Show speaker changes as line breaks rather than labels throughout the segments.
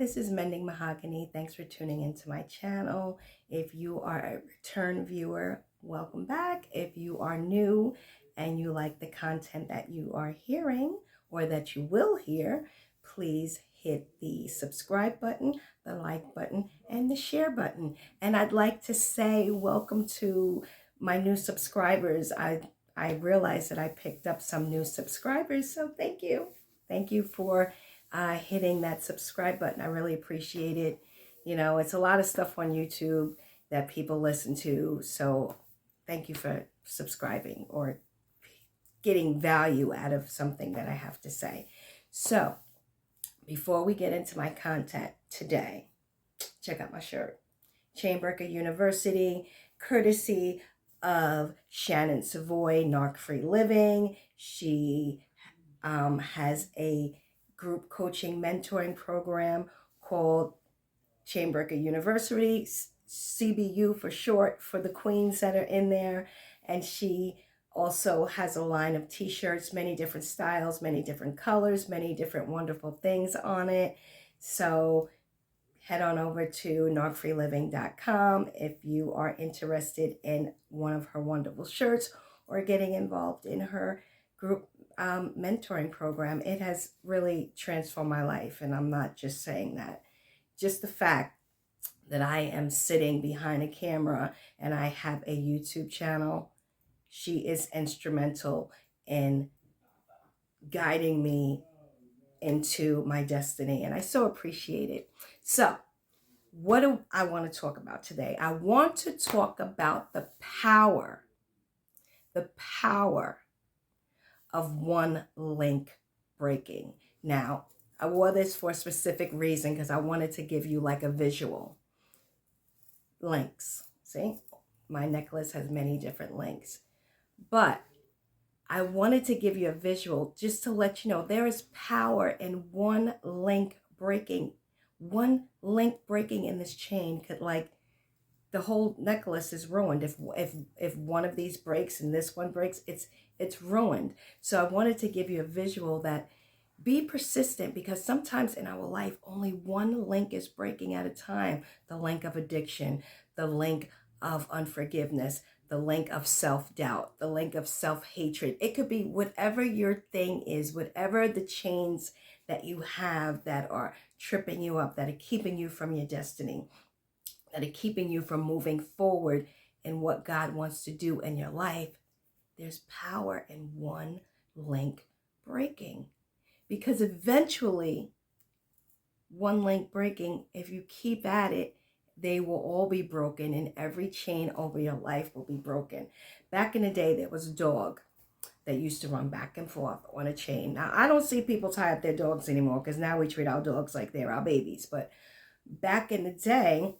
this is Mending Mahogany. Thanks for tuning into my channel. If you are a return viewer, welcome back. If you are new and you like the content that you are hearing or that you will hear, please hit the subscribe button, the like button, and the share button. And I'd like to say welcome to my new subscribers. I realized that I picked up some new subscribers, so thank you. Thank you for hitting that subscribe button. I really appreciate it. You know, it's a lot of stuff on YouTube that people listen to, so thank you for subscribing or getting value out of something that I have to say. So, before we get into my content today, check out my shirt. Chainbreaker University, courtesy of Shannon Savoy, Narc Free Living. She has a group coaching mentoring program called Chainbreaker University, CBU for short, for the queens that are in there. And she also has a line of t-shirts, many different styles, many different colors, many different wonderful things on it. So head on over to narcfreeliving.com if you are interested in one of her wonderful shirts or getting involved in her group mentoring program. It has really transformed my life, and I'm not just saying that. Just the fact that I am sitting behind a camera and I have a YouTube channel, she is instrumental in guiding me into my destiny, and I so appreciate it. So, what do I want to talk about today? I want to talk about the power of one link breaking. Now, I wore this for a specific reason because I wanted to give you like a visual. Links. See, my necklace has many different links, but I wanted to give you a visual just to let you know there is power in one link breaking. One link breaking in this chain could, like, the whole necklace is ruined. If one of these breaks and this one breaks, it's ruined. So I wanted to give you a visual that be persistent, because sometimes in our life only one link is breaking at a time. The link of addiction, the link of unforgiveness, the link of self-doubt, the link of self-hatred. It could be whatever your thing is, whatever the chains that you have that are tripping you up, that are keeping you from your destiny, that are keeping you from moving forward in what God wants to do in your life. There's power in one link breaking, because eventually one link breaking, if you keep at it, they will all be broken, and every chain over your life will be broken. Back in the day, there was a dog that used to run back and forth on a chain. Now, I don't see people tie up their dogs anymore, because now we treat our dogs like they're our babies. But back in the day,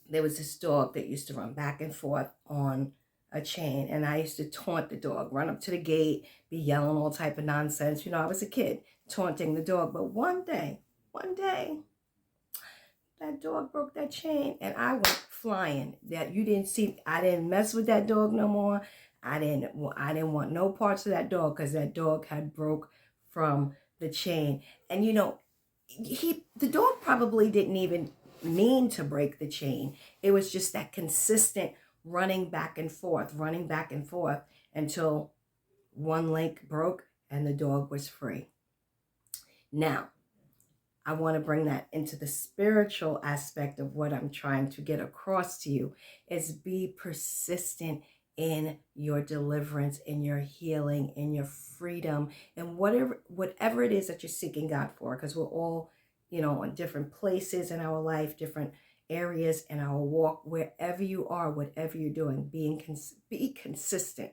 there was this dog that used to run back and forth on a chain, and I used to taunt the dog, run up to the gate, be yelling all type of nonsense. You know, I was a kid taunting the dog. But one day, that dog broke that chain, and I went flying. That you didn't see. I didn't mess with that dog no more. I didn't want no parts of that dog, because that dog had broke from the chain. And you know, the dog probably didn't even mean to break the chain. It was just that consistent running back and forth until one link broke and the dog was free. Now, I want to bring that into the spiritual aspect of what I'm trying to get across to you, is be persistent in your deliverance, in your healing, in your freedom, and whatever it is that you're seeking God for, because we're all, you know, in different places in our life, different areas in our walk. Wherever you are, whatever you're doing, be consistent.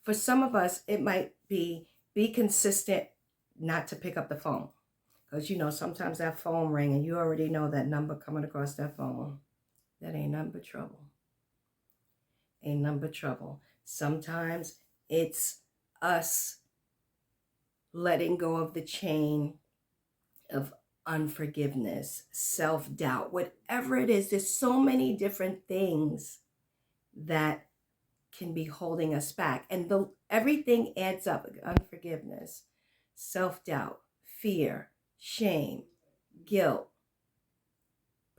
For some of us, it might be consistent not to pick up the phone. Because, you know, sometimes that phone ring and you already know that number coming across that phone. That ain't nothing but trouble. Ain't nothing but trouble. Sometimes it's us letting go of the chain of unforgiveness, self-doubt, whatever it is. There's so many different things that can be holding us back. And everything adds up. Unforgiveness, self-doubt, fear, shame, guilt,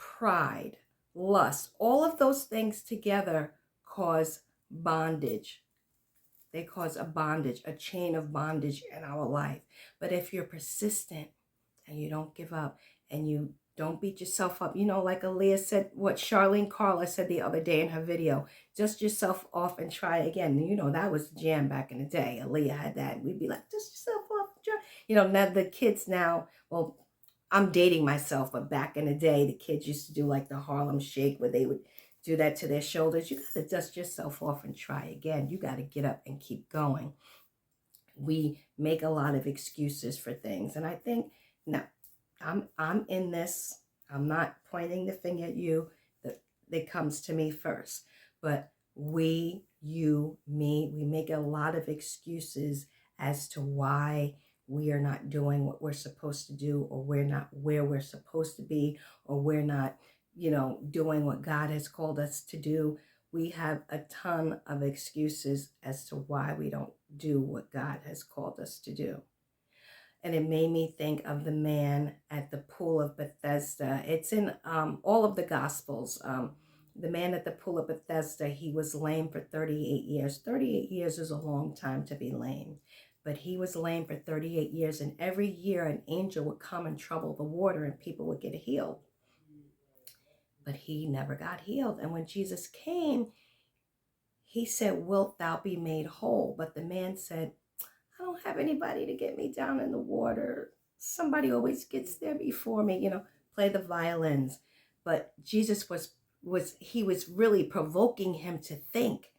pride, lust, all of those things together cause bondage. They cause a bondage, a chain of bondage in our life. But if you're persistent and you don't give up and you don't beat yourself up, like Aaliyah said, what Charlene Carla said the other day in her video, dust yourself off and try again. That was the jam back in the day. Aaliyah had that. And we'd be like, dust yourself off and try. Now the kids now, well, I'm dating myself, but back in the day, the kids used to do like the Harlem Shake where they would do that to their shoulders. You got to dust yourself off and try again. You got to get up and keep going. We make a lot of excuses for things. And I think, no, I'm in this. I'm not pointing the finger at you. That comes to me first. But we, you, me, we make a lot of excuses as to why we are not doing what we're supposed to do, or we're not where we're supposed to be, or we're not doing what God has called us to do. We have a ton of excuses as to why we don't do what God has called us to do. And it made me think of the man at the pool of Bethesda. It's in all of the Gospels. The man at the pool of Bethesda, he was lame for 38 years. 38 years is a long time to be lame. But he was lame for 38 years, and every year an angel would come and trouble the water and people would get healed. But he never got healed. And when Jesus came, he said, "Wilt thou be made whole?" But the man said, "I don't have anybody to get me down in the water. Somebody always gets there before me, play the violins." But Jesus was really provoking him to think.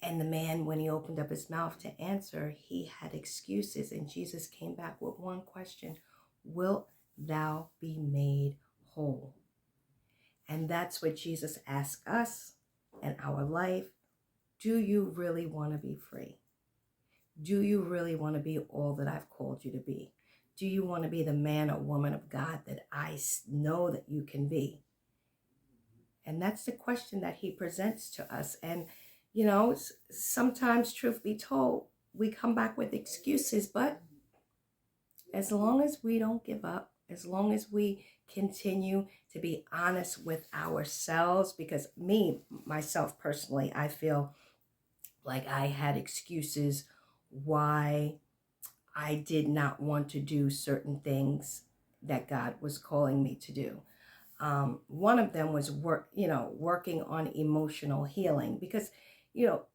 And the man, when he opened up his mouth to answer, he had excuses. And Jesus came back with one question: "Wilt thou be made whole?" And that's what Jesus asks us in our life. Do you really want to be free? Do you really want to be all that I've called you to be? Do you want to be the man or woman of God that I know that you can be? And that's the question that he presents to us. And, sometimes, truth be told, we come back with excuses, but as long as we don't give up, as long as we continue to be honest with ourselves, because myself personally, I feel like I had excuses why I did not want to do certain things that God was calling me to do. One of them was working on emotional healing, because,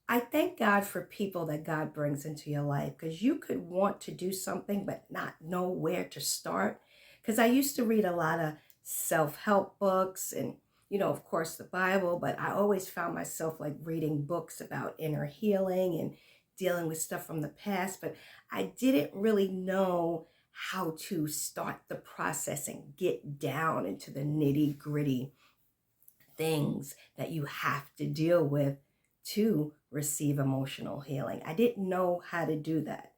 I thank God for people that God brings into your life, because you could want to do something but not know where to start. Because I used to read a lot of self-help books and, of course, the Bible, but I always found myself like reading books about inner healing and dealing with stuff from the past, but I didn't really know how to start the process and get down into the nitty-gritty things that you have to deal with to receive emotional healing. I didn't know how to do that.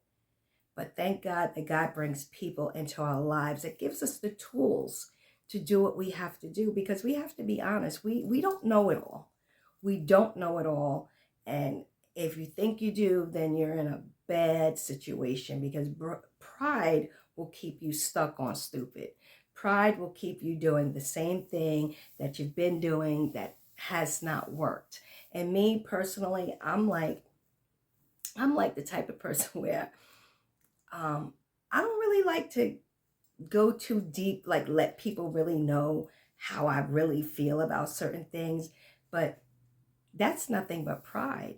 But thank God that God brings people into our lives that gives us the tools to do what we have to do, because we have to be honest. We don't know it all. We don't know it all. And if you think you do, then you're in a bad situation, because pride will keep you stuck on stupid. Pride will keep you doing the same thing that you've been doing that has not worked. And me personally, I'm like the type of person where I don't really like to go too deep, like let people really know how I really feel about certain things. But that's nothing but pride.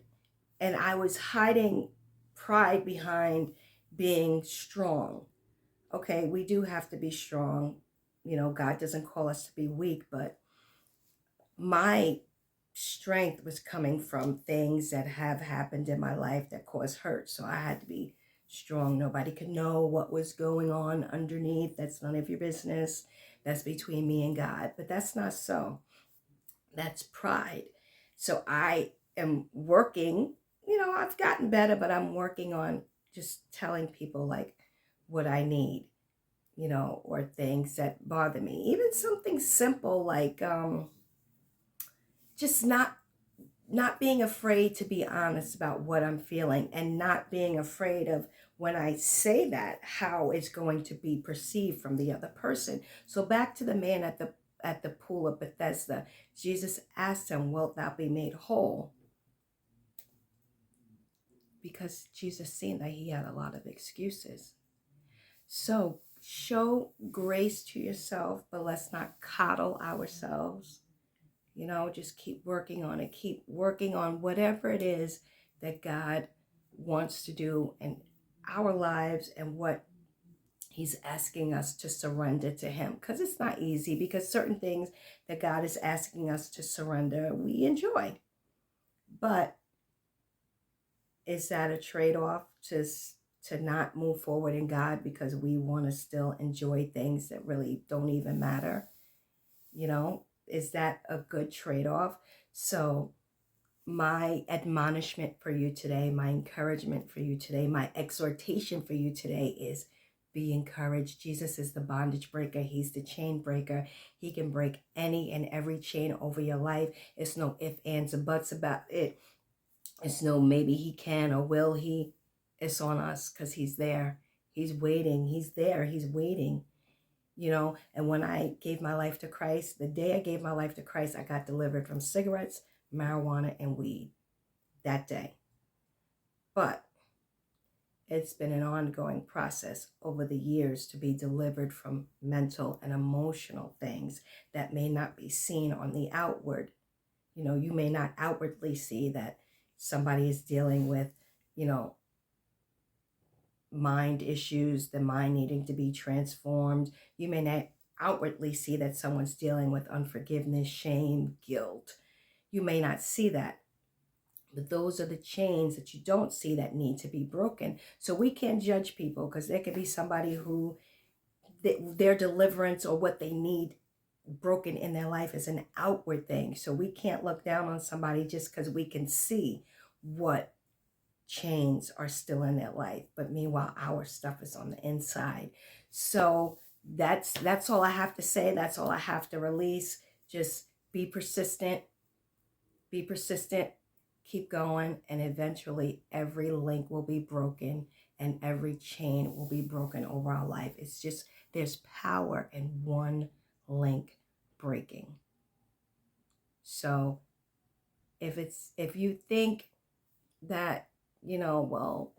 And I was hiding pride behind being strong. Okay, we do have to be strong. God doesn't call us to be weak, but my strength was coming from things that have happened in my life that caused hurt. So I had to be strong. Nobody could know what was going on underneath. That's none of your business. That's between me and God. But that's not so. That's pride. So I am working, I've gotten better, but I'm working on just telling people like what I need, or things that bother me. Even something simple like just not being afraid to be honest about what I'm feeling, and not being afraid of, when I say that, how it's going to be perceived from the other person. So back to the man at the at the pool of Bethesda. Jesus asked him, "Wilt thou be made whole?" Because Jesus seen that he had a lot of excuses. So show grace to yourself, but let's not coddle ourselves. Just keep working on it. Keep working on whatever it is that God wants to do in our lives and what he's asking us to surrender to him. Because it's not easy, because certain things that God is asking us to surrender, we enjoy. But is that a trade-off to not move forward in God because we want to still enjoy things that really don't even matter? Is that a good trade-off? So my admonishment for you today, my encouragement for you today, my exhortation for you today is be encouraged. Jesus is the bondage breaker. He's the chain breaker. He can break any and every chain over your life. It's no ifs, ands, or buts about it. It's no maybe he can or will he. It's on us because he's there. He's waiting. He's there. He's waiting. And when I gave my life to Christ, the day I gave my life to Christ, I got delivered from cigarettes, marijuana, and weed that day. But it's been an ongoing process over the years to be delivered from mental and emotional things that may not be seen on the outward. You may not outwardly see that somebody is dealing with, mind issues, the mind needing to be transformed. You may not outwardly see that someone's dealing with unforgiveness, shame, guilt. You may not see that. But those are the chains that you don't see that need to be broken. So we can't judge people, because there could be somebody who their deliverance or what they need broken in their life is an outward thing. So we can't look down on somebody just because we can see what chains are still in their life, but meanwhile our stuff is on the inside. So that's all I have to say. That's all I have to release. Just be persistent, keep going, and eventually every link will be broken and every chain will be broken over our life. It's just, there's power in one link breaking. So if you think that, well,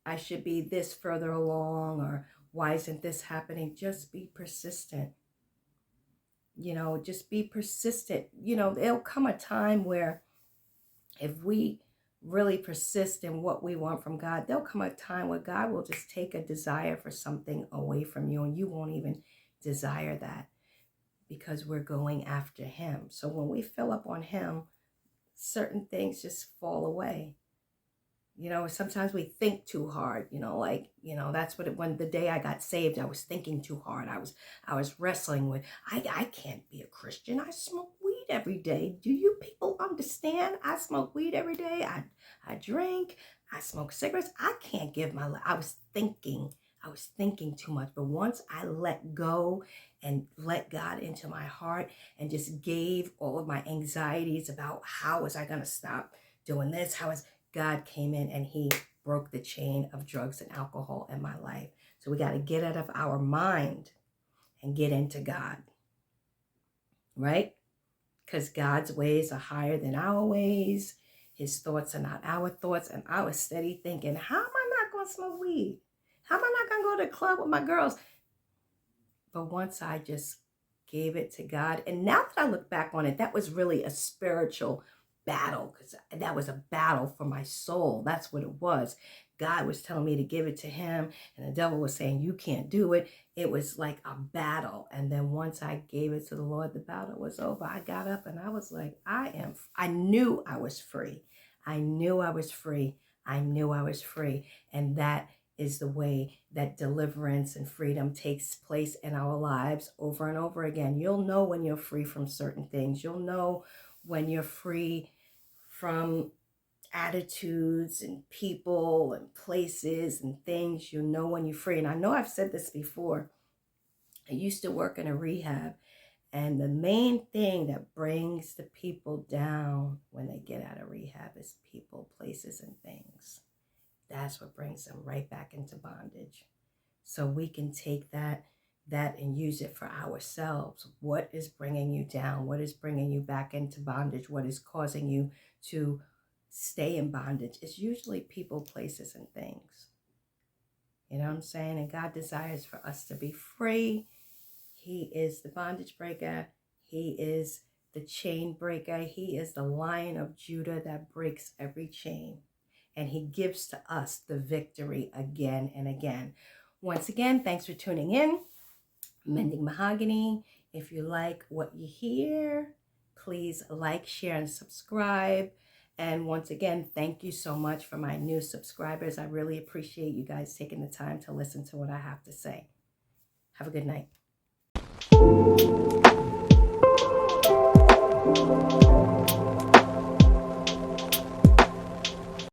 I should be this further along, or why isn't this happening? Just be persistent. Just be persistent. There'll come a time where if we really persist in what we want from God, there'll come a time where God will just take a desire for something away from you, and you won't even desire that, because we're going after him. So when we fill up on him, certain things just fall away. Sometimes we think too hard, that's when the day I got saved, I was thinking too hard. I was wrestling with, I can't be a Christian. I smoke weed every day. Do you people understand? I smoke weed every day. I drink, I smoke cigarettes. I can't give my life. I was thinking too much. But once I let go and let God into my heart and just gave all of my anxieties about how was I going to stop doing this? God came in and he broke the chain of drugs and alcohol in my life. So we got to get out of our mind and get into God, right? Because God's ways are higher than our ways. His thoughts are not our thoughts. And I was steady thinking, how am I not going to smoke weed? How am I not going to go to the club with my girls? But once I just gave it to God, and now that I look back on it, that was really a spiritual battle, because that was a battle for my soul. That's what it was. God was telling me to give it to him, and the devil was saying, you can't do it. It was like a battle. And then once I gave it to the Lord, the battle was over. I got up and I was like, I knew I was free. I knew I was free. I knew I was free. And that is the way that deliverance and freedom takes place in our lives over and over again. You'll know when you're free from certain things. You'll know when you're free from attitudes and people and places and things. You know when you're free. And I know I've said this before. I used to work in a rehab, and the main thing that brings the people down when they get out of rehab is people, places, and things. That's what brings them right back into bondage. So we can take that that and use it for ourselves. What is bringing you down? What is bringing you back into bondage? What is causing you to stay in bondage? It's usually people, places, and things. You know what I'm saying? And God desires for us to be free. He is the bondage breaker. He is the chain breaker. He is the Lion of Judah that breaks every chain. And he gives to us the victory again and again. Once again, thanks for tuning in. Mending Mahogany. If you like what you hear, please like, share, and subscribe. And once again, thank you so much for my new subscribers. I really appreciate you guys taking the time to listen to what I have to say. Have a good night.